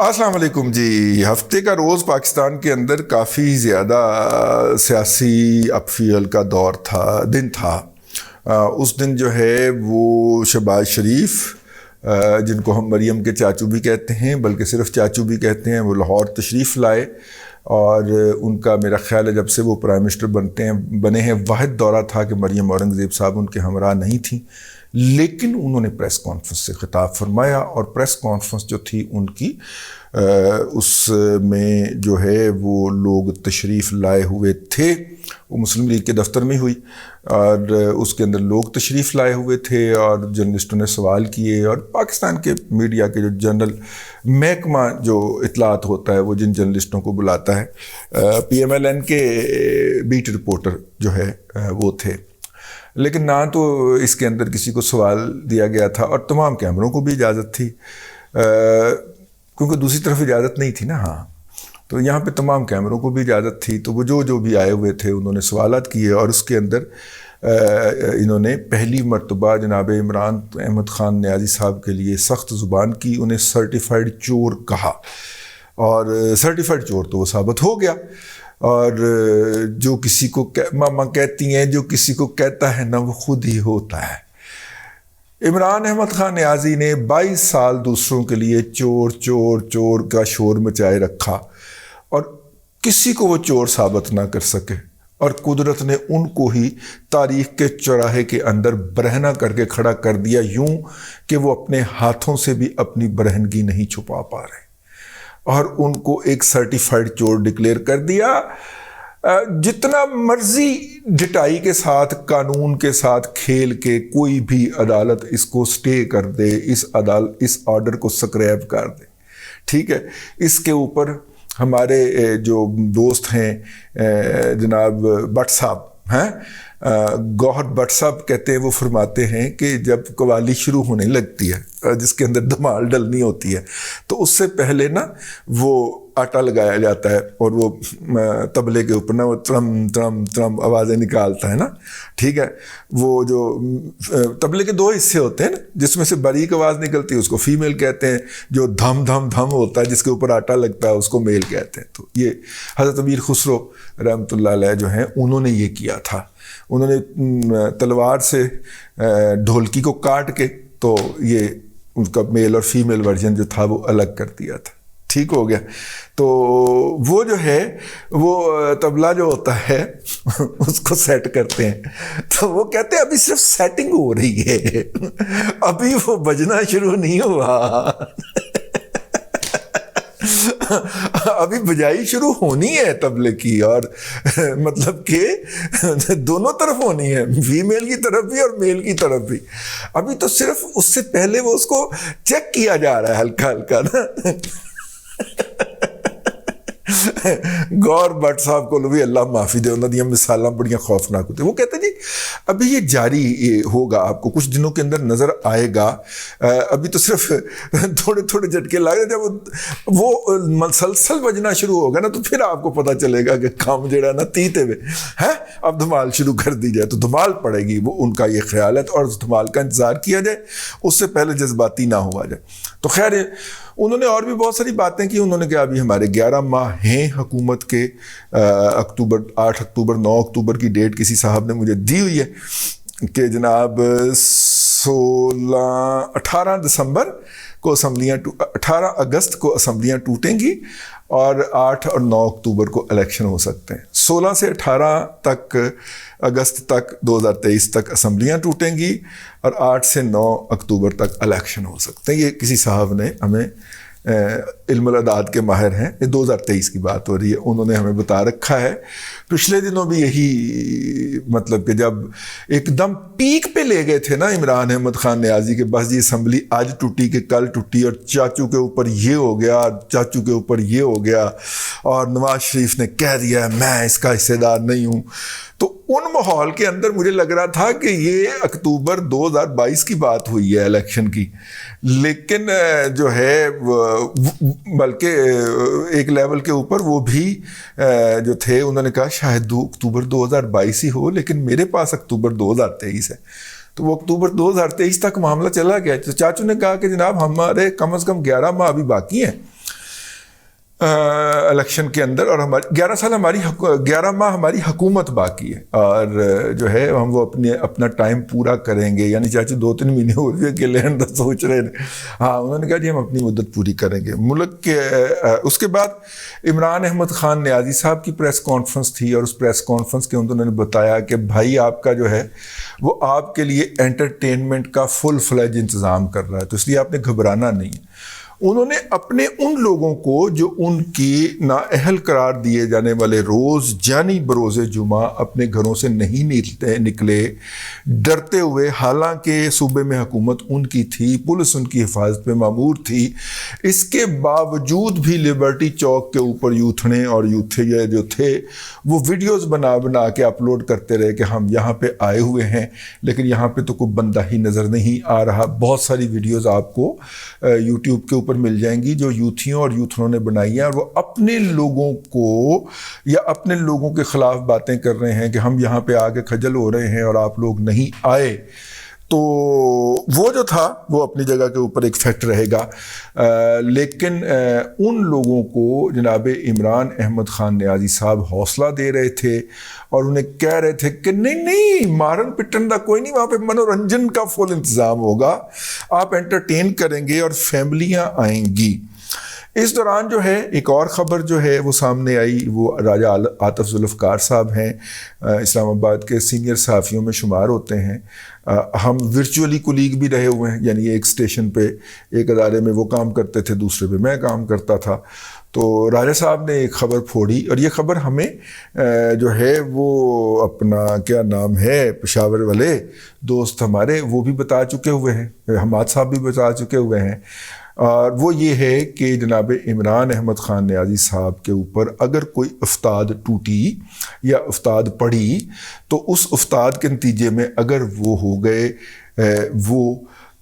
السلام علیکم جی. ہفتے کا روز پاکستان کے اندر کافی زیادہ سیاسی اپفیل کا دور تھا، دن تھا. اس دن جو ہے وہ شہباز شریف، جن کو ہم مریم کے چاچو بھی کہتے ہیں، بلکہ صرف چاچو بھی کہتے ہیں، وہ لاہور تشریف لائے. اور ان کا میرا خیال ہے جب سے وہ پرائم منسٹر بنے ہیں واحد دورہ تھا کہ مریم اورنگزیب صاحب ان کے ہمراہ نہیں تھیں، لیکن انہوں نے پریس کانفرنس سے خطاب فرمایا. اور پریس کانفرنس جو تھی ان کی، اس میں جو ہے وہ لوگ تشریف لائے ہوئے تھے. وہ مسلم لیگ کے دفتر میں ہوئی اور اس کے اندر لوگ تشریف لائے ہوئے تھے اور جرنلسٹوں نے سوال کیے. اور پاکستان کے میڈیا کے جو جنرل محکمہ جو اطلاعات ہوتا ہے وہ جن جرنلسٹوں کو بلاتا ہے، پی ایم ایل این کے بیٹ رپورٹر جو ہے وہ تھے، لیکن نہ تو اس کے اندر کسی کو سوال دیا گیا تھا اور تمام کیمروں کو بھی اجازت تھی، کیونکہ دوسری طرف اجازت نہیں تھی نا. ہاں، تو یہاں پہ تمام کیمروں کو بھی اجازت تھی. تو وہ جو بھی آئے ہوئے تھے انہوں نے سوالات کیے اور اس کے اندر انہوں نے پہلی مرتبہ جناب عمران احمد خان نیازی صاحب کے لیے سخت زبان کی، انہیں سرٹیفائیڈ چور کہا. اور سرٹیفائیڈ چور تو وہ ثابت ہو گیا. اور جو کسی کو ماما کہتی ہیں، جو کسی کو کہتا ہے نا وہ خود ہی ہوتا ہے. عمران احمد خان نیازی نے 22 سال دوسروں کے لیے چور چور چور کا شور مچائے رکھا اور کسی کو وہ چور ثابت نہ کر سکے. اور قدرت نے ان کو ہی تاریخ کے چوراہے کے اندر برہنہ کر کے کھڑا کر دیا، یوں کہ وہ اپنے ہاتھوں سے بھی اپنی برہنگی نہیں چھپا پا رہے، اور ان کو ایک سرٹیفائیڈ چور ڈکلیئر کر دیا. جتنا مرضی ڈٹائی کے ساتھ، قانون کے ساتھ کھیل کے کوئی بھی عدالت اس کو سٹے کر دے، اس آرڈر کو سکریپ کر دے، ٹھیک ہے. اس کے اوپر ہمارے جو دوست ہیں جناب بٹ صاحب ہیں، گوہر بٹ صاحب کہتے ہیں، وہ فرماتے ہیں کہ جب قوالی شروع ہونے لگتی ہے جس کے اندر دھمال ڈلنی ہوتی ہے تو اس سے پہلے نا وہ آٹا لگایا جاتا ہے اور وہ طبلے کے اوپر نا وہ ترم ترم ترم آوازیں نکالتا ہے نا، ٹھیک ہے. وہ جو طبلے کے 2 حصے ہوتے ہیں نا، جس میں سے باریک آواز نکلتی ہے اس کو فیمیل کہتے ہیں، جو دھم دھم دھم ہوتا ہے جس کے اوپر آٹا لگتا ہے اس کو میل کہتے ہیں. تو یہ حضرت امیر خسرو رحمۃ اللہ علیہ جو ہیں انہوں نے یہ کیا تھا. انہوں نے تلوار سے ڈھولکی کو کاٹ کے تو یہ ان کا میل اور فیمیل ورژن جو تھا وہ الگ کر دیا تھا. ٹھیک ہو گیا. تو وہ جو ہے وہ طبلہ جو ہوتا ہے اس کو سیٹ کرتے ہیں، تو وہ کہتے ہیں ابھی صرف سیٹنگ ہو رہی ہے، ابھی وہ بجنا شروع نہیں ہوا، ابھی بجائی شروع ہونی ہے طبلے کی. اور مطلب کہ دونوں طرف ہونی ہے، فیمیل کی طرف بھی اور میل کی طرف بھی. ابھی تو صرف اس سے پہلے وہ اس کو چیک کیا جا رہا ہے ہلکا ہلکا نا. گور بٹ صاحب کو بھی اللہ معافی دے، انہوں نے مثالیں بڑی خوفناک ہوتی. وہ کہتے ہیں جی ابھی یہ جاری ہوگا، آپ کو کچھ دنوں کے اندر نظر آئے گا، ابھی تو صرف تھوڑے تھوڑے جھٹکے لائے، جب وہ مسلسل بجنا شروع ہوگا نا تو پھر آپ کو پتہ چلے گا کہ کام جڑا نا تیتے ہوئے ہے، اب دھمال شروع کر دی جائے تو دھمال پڑے گی. وہ ان کا یہ خیال ہے اور اس دھمال کا انتظار کیا جائے، اس سے پہلے جذباتی نہ ہوا جائے. تو خیر انہوں نے اور بھی بہت ساری باتیں کی. انہوں نے کہا ابھی ہمارے 11 ماہ ہیں حکومت کے، 8 اکتوبر 9 اکتوبر کی ڈیٹ کسی صاحب نے مجھے دی ہوئی ہے کہ جناب 18 دسمبر کو اسمبلیاں 18 اگست کو اسمبلیاں ٹوٹیں گی اور 8 اور 9 اکتوبر کو الیکشن ہو سکتے ہیں. 16 سے 18 تک اگست تک 2023 تک اسمبلیاں ٹوٹیں گی اور 8 سے 9 اکتوبر تک الیکشن ہو سکتے ہیں. یہ کسی صاحب نے ہمیں، علم الاعداد کے ماہر ہیں، یہ 2023 کی بات ہو رہی ہے، انہوں نے ہمیں بتا رکھا ہے. پچھلے دنوں بھی یہی مطلب کہ جب ایک دم پیک پہ لے گئے تھے نا عمران احمد خان نیازی کے، بس یہ اسمبلی آج ٹوٹی کہ کل ٹوٹی اور چاچو کے اوپر یہ ہو گیا، چاچو کے اوپر یہ ہو گیا، اور نواز شریف نے کہہ دیا میں اس کا حصے دار نہیں ہوں. تو ان ماحول کے اندر مجھے لگ رہا تھا کہ یہ اکتوبر 2022 کی بات ہوئی ہے الیکشن کی، لیکن جو ہے بلکہ ایک لیول کے اوپر وہ بھی جو تھے انہوں نے کہا شاید 2 اکتوبر 2022 ہی ہو، لیکن میرے پاس اکتوبر 2023 ہے. تو وہ اکتوبر 2023 تک معاملہ چلا گیا. تو چاچو نے کہا کہ جناب ہمارے کم از کم 11 ماہ ابھی باقی ہیں. الیکشن کے اندر، اور ہماری 11 سال 11 ماہ ہماری حکومت باقی ہے، اور جو ہے ہم وہ اپنا ٹائم پورا کریں گے. یعنی چاچو 2-3 مہینے ہو گئے کہ لینا سوچ رہے ہیں. ہاں انہوں نے کہا جی ہم اپنی مدت پوری کریں گے ملک کے. اس کے بعد عمران احمد خان نیازی صاحب کی پریس کانفرنس تھی، اور اس پریس کانفرنس کے اندر انہوں نے بتایا کہ بھائی آپ کا جو ہے وہ آپ کے لیے انٹرٹینمنٹ کا فل فلیج انتظام کر رہا ہے، تو اس لیے آپ نے گھبرانا نہیں. انہوں نے اپنے ان لوگوں کو جو ان کی نااہل قرار دیے جانے والے روز یعنی بروز جمعہ اپنے گھروں سے نہیں نکلے ڈرتے ہوئے، حالانکہ صوبے میں حکومت ان کی تھی، پولیس ان کی حفاظت میں مامور تھی، اس کے باوجود بھی لبرٹی چوک کے اوپر یوتھنے اور یوتھے جو تھے وہ ویڈیوز بنا کے اپلوڈ کرتے رہے کہ ہم یہاں پہ آئے ہوئے ہیں، لیکن یہاں پہ تو کوئی بندہ ہی نظر نہیں آ رہا. بہت ساری ویڈیوز آپ کو یوٹیوب کے اوپر مل جائیں گی جو یوتھیوں اور یوتھنوں نے بنائی ہیں، اور وہ اپنے لوگوں کو یا اپنے لوگوں کے خلاف باتیں کر رہے ہیں کہ ہم یہاں پہ آگے کھجل ہو رہے ہیں اور آپ لوگ نہیں آئے. تو وہ جو تھا وہ اپنی جگہ کے اوپر ایک فیکٹ رہے گا، لیکن ان لوگوں کو جناب عمران احمد خان نیازی صاحب حوصلہ دے رہے تھے اور انہیں کہہ رہے تھے کہ نہیں مارن پٹن کا کوئی نہیں، وہاں پہ منورنجن کا فل انتظام ہوگا، آپ انٹرٹین کریں گے اور فیملیاں آئیں گی. اس دوران جو ہے ایک اور خبر جو ہے وہ سامنے آئی، وہ راجہ عاطف ذوالفقار صاحب ہیں، اسلام آباد کے سینئر صحافیوں میں شمار ہوتے ہیں. ہم ورچولی کولیگ بھی رہے ہوئے ہیں، یعنی ایک اسٹیشن پہ ایک ادارے میں وہ کام کرتے تھے، دوسرے پہ میں کام کرتا تھا. تو راجہ صاحب نے ایک خبر پھوڑی، اور یہ خبر ہمیں جو ہے وہ اپنا کیا نام ہے پشاور والے دوست ہمارے وہ بھی بتا چکے ہوئے ہیں، حماد صاحب بھی بتا چکے ہوئے ہیں، اور وہ یہ ہے کہ جناب عمران احمد خان نیازی صاحب کے اوپر اگر کوئی افتاد ٹوٹی یا افتاد پڑی تو اس افتاد کے نتیجے میں اگر وہ ہو گئے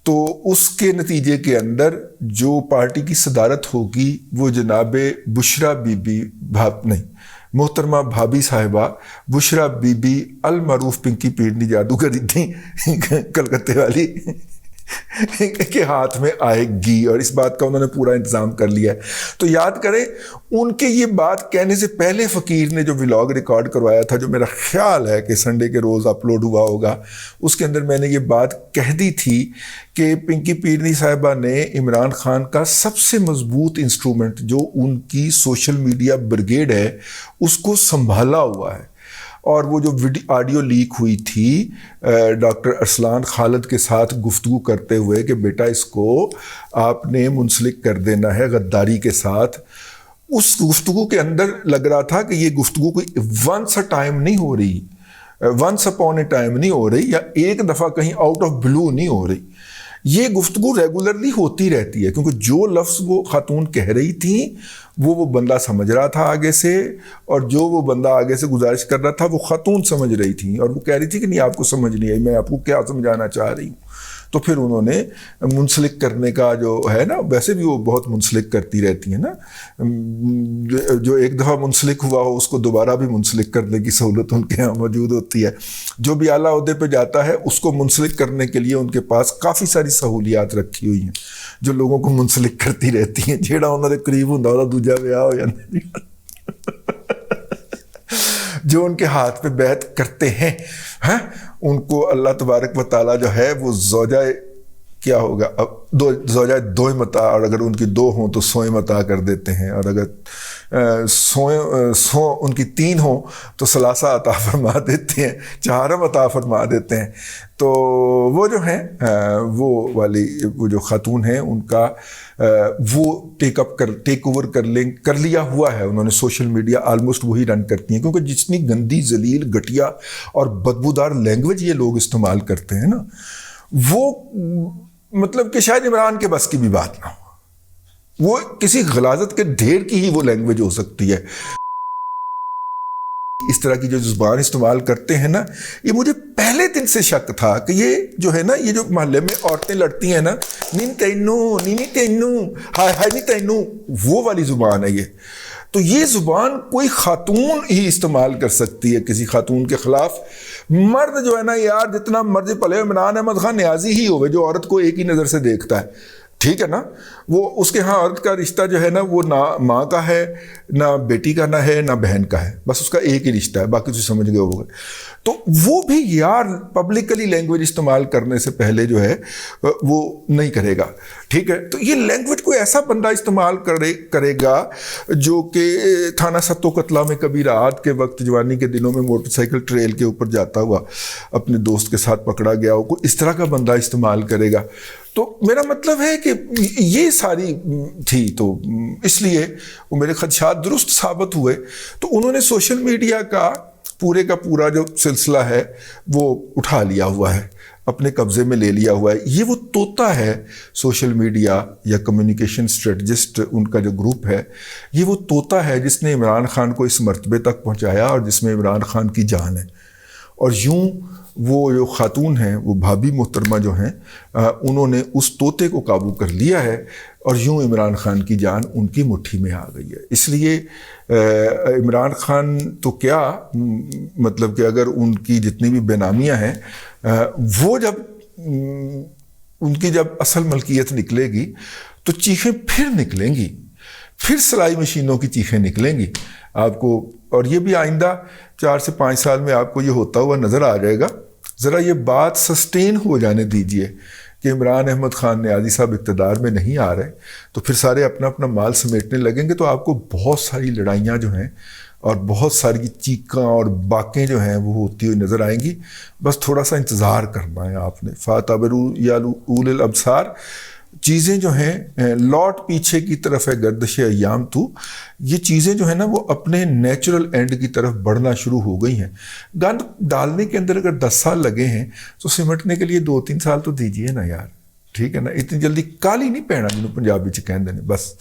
تو اس کے نتیجے کے اندر جو پارٹی کی صدارت ہوگی وہ جناب بشرا بی بی محترمہ بھابھی صاحبہ بشرا بی بی المعروف پنکی پیرنی جادوگری تھیں کلکتے والی کے ہاتھ میں آئے گی، اور اس بات کا انہوں نے پورا انتظام کر لیا ہے. تو یاد کریں ان کے یہ بات کہنے سے پہلے فقیر نے جو ولاگ ریکارڈ کروایا تھا، جو میرا خیال ہے کہ سنڈے کے روز اپلوڈ ہوا ہوگا، اس کے اندر میں نے یہ بات کہہ دی تھی کہ پنکی پیرنی صاحبہ نے عمران خان کا سب سے مضبوط انسٹرومنٹ جو ان کی سوشل میڈیا بریگیڈ ہے اس کو سنبھالا ہوا ہے. اور وہ جو آڈیو لیک ہوئی تھی ڈاکٹر ارسلان خالد کے ساتھ گفتگو کرتے ہوئے کہ بیٹا اس کو آپ نے منسلک کر دینا ہے غداری کے ساتھ، اس گفتگو کے اندر لگ رہا تھا کہ یہ گفتگو کوئی ونس اے ٹائم نہیں ہو رہی، ونس اپون اے ٹائم نہیں ہو رہی، یا ایک دفعہ کہیں آؤٹ آف بلو نہیں ہو رہی. یہ گفتگو ریگولرلی ہوتی رہتی ہے، کیونکہ جو لفظ وہ خاتون کہہ رہی تھیں وہ بندہ سمجھ رہا تھا آگے سے، اور جو وہ بندہ آگے سے گزارش کر رہا تھا وہ خاتون سمجھ رہی تھیں، اور وہ کہہ رہی تھی کہ نہیں آپ کو سمجھ نہیں آئی، میں آپ کو کیا سمجھانا چاہ رہی ہوں. تو پھر انہوں نے منسلک کرنے کا جو ہے نا، ویسے بھی وہ بہت منسلک کرتی رہتی ہیں نا، جو ایک دفعہ منسلک ہوا ہو اس کو دوبارہ بھی منسلک کرنے کی سہولت ان کے یہاں موجود ہوتی ہے. جو بھی اعلیٰ عہدے پہ جاتا ہے اس کو منسلک کرنے کے لیے ان کے پاس کافی ساری سہولیات رکھی ہوئی ہیں جو لوگوں کو منسلک کرتی رہتی ہیں. جیڑا انہوں نے قریب ہوں دوجا بیاہ ہو جاتا جو ان کے ہاتھ پہ بیعت کرتے ہیں ان کو اللہ تبارک و تعالیٰ جو ہے وہ زوجہ کیا ہوگا اب زوجہ دوئم عطا، اور اگر ان کی 2 ہوں تو سوئم عطا کر دیتے ہیں، اور اگر سو ان کی 3 ہوں تو ثلاثہ عطا فرما دیتے ہیں، 4 عطا فرما دیتے ہیں. تو وہ جو ہیں وہ جو خاتون ہیں ان کا وہ ٹیک اوور کر لیا ہوا ہے انہوں نے. سوشل میڈیا آلموسٹ وہی رن کرتی ہیں، کیونکہ جتنی گندی ذلیل گھٹیا اور بدبودار لینگویج یہ لوگ استعمال کرتے ہیں نا، وہ مطلب کہ شاید عمران کے بس کی بھی بات نہ ہو، وہ کسی غلاظت کے ڈھیر کی ہی وہ لینگویج ہو سکتی ہے. اس طرح کی جو زبان استعمال کرتے ہیں نا، یہ مجھے پہلے دن سے شک تھا کہ یہ جو ہے نا، یہ جو محلے میں عورتیں لڑتی ہیں نا، نین تینو نینی تینو ہائے ہائے نہیں تینو، وہ والی زبان ہے یہ. تو یہ زبان کوئی خاتون ہی استعمال کر سکتی ہے کسی خاتون کے خلاف. مرد جو ہے نا یار جتنا مرضی پلے عمران احمد خان نیازی ہی ہوئے جو عورت کو ایک ہی نظر سے دیکھتا ہے، ٹھیک ہے نا. وہ اس کے ہاں عورت کا رشتہ جو ہے نا وہ نہ ماں کا ہے نہ بیٹی کا نہ ہے نہ بہن کا ہے, بس اس کا ایک ہی رشتہ ہے, باقی تو سمجھ گئے ہوگا. تو وہ بھی یار پبلکلی لینگویج استعمال کرنے سے پہلے جو ہے وہ نہیں کرے گا. ٹھیک ہے, تو یہ لینگویج کوئی ایسا بندہ استعمال کرے گا جو کہ تھانہ ستو قتلہ میں کبھی رات کے وقت جوانی کے دنوں میں موٹر سائیکل ٹریل کے اوپر جاتا ہوا اپنے دوست کے ساتھ پکڑا گیا ہو, کوئی اس طرح کا بندہ استعمال کرے گا. تو میرا مطلب ہے کہ یہ ساری تھی, تو اس لیے وہ میرے خدشات درست ثابت ہوئے. تو انہوں نے سوشل میڈیا کا پورا جو سلسلہ ہے وہ اٹھا لیا ہوا ہے, اپنے قبضے میں لے لیا ہوا ہے. یہ وہ طوطا ہے سوشل میڈیا یا کمیونیکیشن اسٹریٹجسٹ ان کا جو گروپ ہے, یہ وہ طوطا ہے جس نے عمران خان کو اس مرتبے تک پہنچایا اور جس میں عمران خان کی جان ہے. اور یوں وہ جو خاتون ہیں, وہ بھابھی محترمہ جو ہیں, انہوں نے اس طوطے کو قابو کر لیا ہے اور یوں عمران خان کی جان ان کی مٹھی میں آ گئی ہے. اس لیے عمران خان تو کیا مطلب کہ اگر ان کی جتنی بھی بے نامیاں ہیں وہ جب ان کی جب اصل ملکیت نکلے گی تو چیخیں پھر نکلیں گی, پھر سلائی مشینوں کی چیخیں نکلیں گی آپ کو. اور یہ بھی آئندہ 4 سے 5 سال میں آپ کو یہ ہوتا ہوا نظر آ جائے گا. ذرا یہ بات سسٹین ہو جانے دیجئے کہ عمران احمد خان نیازی صاحب اقتدار میں نہیں آ رہے, تو پھر سارے اپنا اپنا مال سمیٹنے لگیں گے, تو آپ کو بہت ساری لڑائیاں جو ہیں اور بہت ساری چیخاں اور باکیں جو ہیں وہ ہوتی ہوئی نظر آئیں گی. بس تھوڑا سا انتظار کرنا ہے آپ نے. فاتبروا یا اول الابصار. چیزیں جو ہیں لوٹ پیچھے کی طرف ہے گردش ایام تو, یہ چیزیں جو ہیں نا وہ اپنے نیچرل اینڈ کی طرف بڑھنا شروع ہو گئی ہیں. گند ڈالنے کے اندر اگر 10 سال لگے ہیں تو سمٹنے کے لیے 2-3 سال تو دیجئے نا یار. ٹھیک ہے نا, اتنی جلدی کالی نہیں پہنا جنہوں پنجابی چ کہندے نے. بس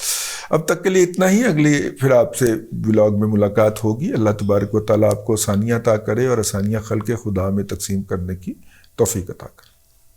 اب تک کے لیے اتنا ہی. اگلی پھر آپ سے ولاگ میں ملاقات ہوگی. اللہ تبارک و تعالیٰ آپ کو آسانیاں عطا کرے اور آسانیاں خلق خدا میں تقسیم کرنے کی توفیق عطا کرے.